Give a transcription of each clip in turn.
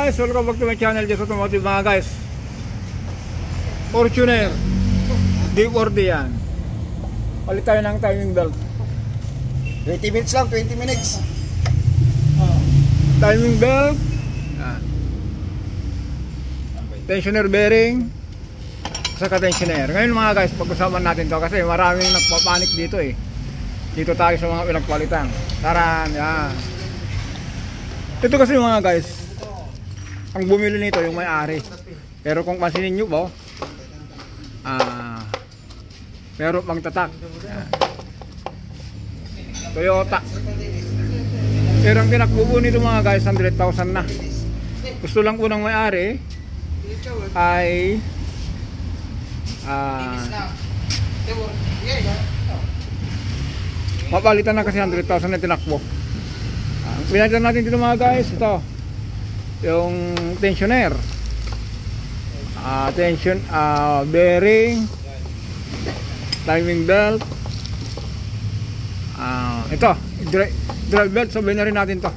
guys, welcome back to my channel, Just Automotive mga guys. Fortuner D40 yan. Palit tayo ng timing belt. 20 minutes lang, 20 minutes. Timing belt yan. Tensioner bearing saka tensioner. Ngayon mga guys, pag-usapan natin to kasi maraming nagpapanik dito eh. Dito tayo sa mga pinagpalitan. Taran, yan. Ito kasi mga guys, ang bumili nito yung may-ari. Pero kung pansinin nyo po, meron pang tatak. Yan. Toyota. Pero ang tinakbo nito mga guys, 100,000 na. Gusto lang po ng may-ari ay mapalitan na kasi 100,000 na tinakbo. Pinalitan natin dito mga guys, ito yung tensioner, bearing, timing belt, ito drive belt, sabihin na rin natin to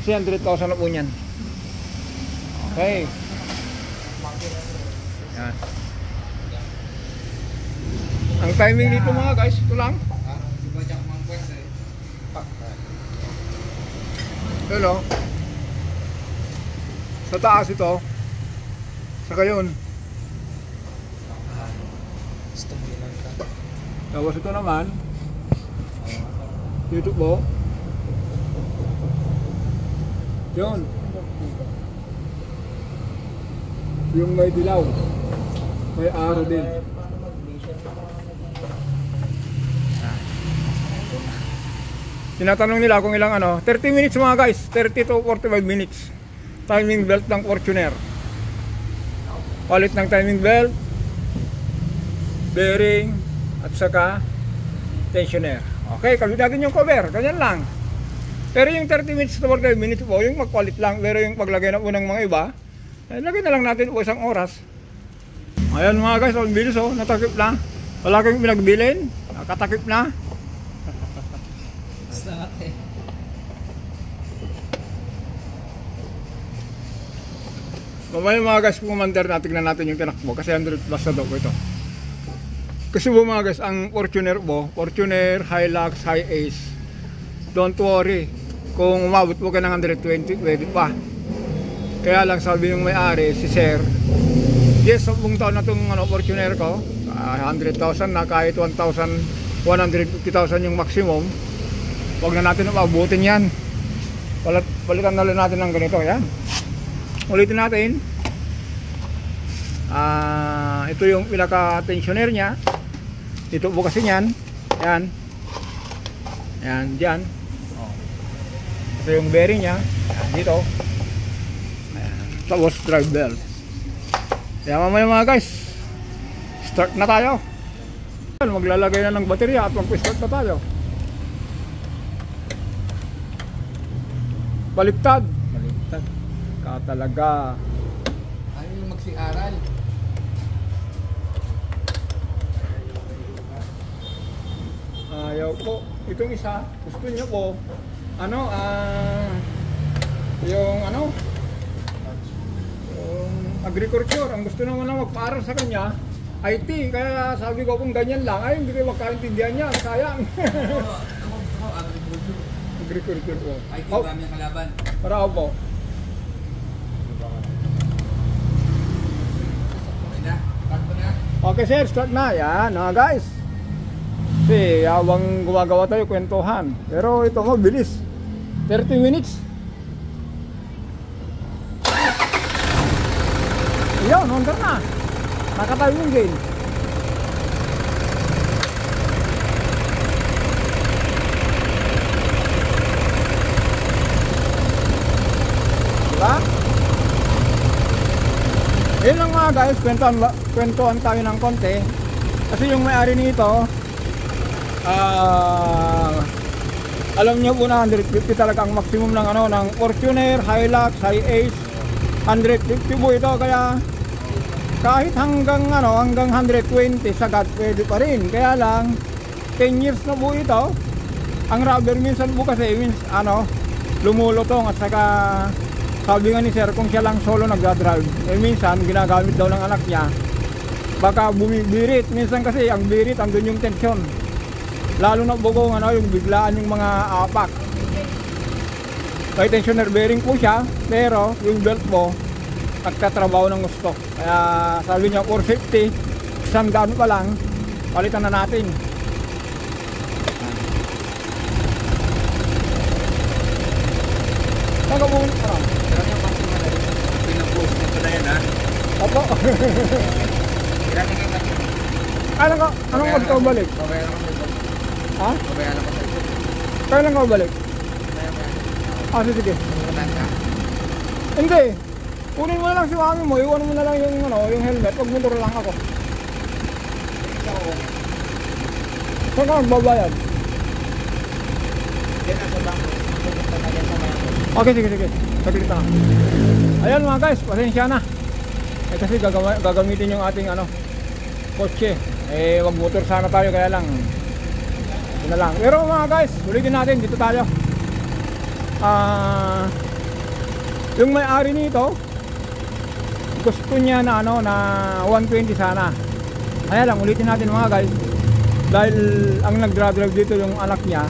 kasi 100,000 na po yan. Okay, yan. Ang timing dito mga guys, ito lang. Hello. Sa taas ito. Saka yun. Tapos ito naman. Dito po. Yun. Yung may dilaw. May araw din. Tinatanong nila kung ilang 30 minutes mga guys, 30 to 45 minutes. Timing belt ng Fortuner. Palit ng timing belt, bearing, at saka tensioner. Okay, kabit natin yung cover, ganyan lang. Pero yung 30 minutes to 45 minutes po, yung magpalit lang. Pero yung paglagay na po ng mga iba, lagay na lang natin po isang oras. Ayan mga guys, ang bilis oh, natakip na. Wala kang pinagbilin, nakatakip na. Mamaya mga guys, pumanter na, tignan natin yung tinakbo kasi 100 plus na daw ito. Kasi po mga guys, ang Fortuner po, Fortuner, Hilux, Hi-Ace, don't worry, kung umabot po ka ng 120, pwede pa. Kaya lang sabi yung may-ari, si Sir, yes, 10 taon na itong Fortuner ko, 100,000 na, kahit 150,000 yung maximum, huwag na natin mabutin yan. Balikan na lang natin ng ganito, yan. Ulitin natin. Ito yung pinaka-tensioner nya. Ito po kasi yan. Yan. Yan, dyan. Ito yung bearing nya. Yan, dito. Ayan. Tapos drive belt. Kaya mamaya mga guys, start na tayo. Maglalagay na ng baterya at mag-start na tayo. Baliktad. Baliktad. Talaga. Ayaw yung magsi-aral. Ayaw po. Itong isa, gusto niyo po yung agriculture. Ang gusto naman na magpaaral sa kanya IT, kaya sabi ko kung ganyan lang ay hindi kayo magkaintindihan niya, sayang. Agriculture po. IT ba niya kalaban? Para ako po. Okay sir, start na. Yan guys. Kasi habang gumagawa tayo kwentuhan. Pero ito mabilis, 30 minutes. Yun, under na. Nakatayo yung game. Diba? Yun lang mga guys, kwentuhan tayo ng konti. Kasi yung may-ari nito, alam niyo po na 150 talaga ang maximum ng ng Fortuner, Hilux, Hi-Ace. 150 po ito, kaya kahit hanggang 120 sagad pwede pa rin. Kaya lang 10 years na po ito. Ang rubber minsan po kasi lumulutong at saka sabi nga ni sir, kung siya lang solo nagdadrive, eh minsan ginagamit daw ng anak niya, baka bumibirit. Minsan kasi ang birit, andun yung tensyon. Lalo na bugong ano, yung biglaan yung mga apak. May tensioner bearing po siya, pero yung belt mo, nagtatrabaho ng gusto. Kaya sabi niya, for safety, isang daan pa lang, palitan na natin. Saan ka pumunta? Pero yung maximum na rin. Pinapost mo ko na yan, ha? Opo. Ilan yung maximum? Anong oras ka balik? Babayaran ko sa ito. Ha? Babayaran ko sa ito. Kailan ka balik? Bayaran. Sige. Matan ka. Hindi. Kunin mo na lang si mami mo, iwan mo na lang yung, ano, yung helmet, magmotor lang ako. Saan ka magbabayad? Yan nasa bangko. Pupunta na yan sa bayan. Okay, sige. Saglit na. Ayan mga guys, pasensya na. Eh kasi gagamitin yung ating ano, kotse. Eh magmotor sana tayo, kaya lang ito na lang. Pero mga guys, ulitin natin, dito tayo. Yung may-ari nito, gusto niya na ano, na 120 sana. Kaya lang, ulitin natin mga guys, dahil ang nag-drive dito yung anak niya.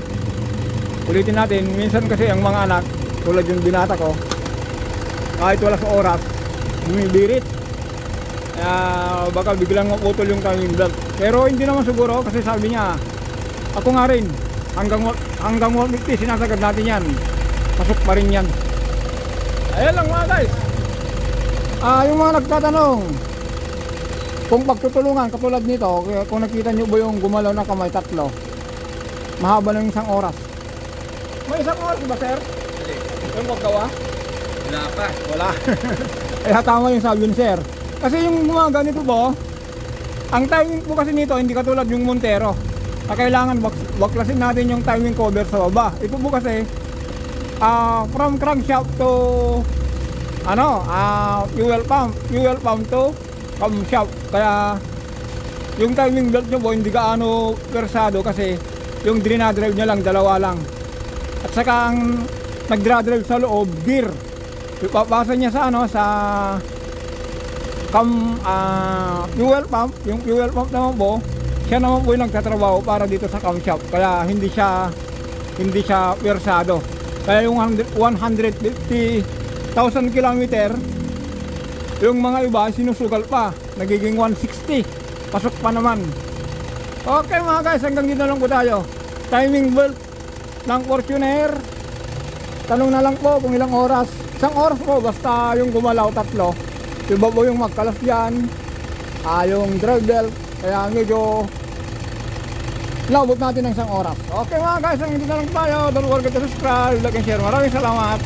Ulitin natin, minsan kasi ang mga anak, tulad yung binata ko, kahit wala sa oras, bumibirit. Kaya baka biglang maputol yung timing belt. Pero hindi naman siguro, kasi sabi niya, ako nga rin, hanggang 150 sinasagad natin yan. Pasok pa rin yan. Ayan lang mga guys. Yung mga nagtatanong kung pagtutulungan katulad nito, kung nakita nyo ba yung gumalaw na kamay tatlo, mahaba ng isang oras. May isang oras ba sir? Yung maggawa? Wala pa. Wala. Kaya tama yung sabi ni sir. Kasi yung mga ganito po, ang timing po kasi nito hindi katulad yung Montero na kailangan baklasin natin yung timing cover sa baba. Ito po kasi from crankshaft to fuel pump to camshaft. Kaya yung timing belt nyo po hindi gaano persado kasi yung dinadrive nya lang, dalawa lang. At saka ang nagdra-drive sa loob, gear. Ipapasa niya sa sa fuel pump. Yung fuel pump naman po, siya naman po yung nagtatrabaho para dito sa camshaft. Kaya hindi siya persado. Kaya yung 150,000 kilometer, yung mga iba sinusugal pa, nagiging 160, pasok pa naman. Okay mga guys, hanggang dito lang po tayo. Timing belt ng Fortuner, tanong na lang po kung ilang oras. Isang oras po, basta yung gumalaw tatlo. Iba po yung magkalas dyan, yung drive belt, kaya medyo naubot natin ng isang oras. Okay mga guys, hanggang dito na lang tayo. Don't forget to subscribe, like and share. Maraming salamat.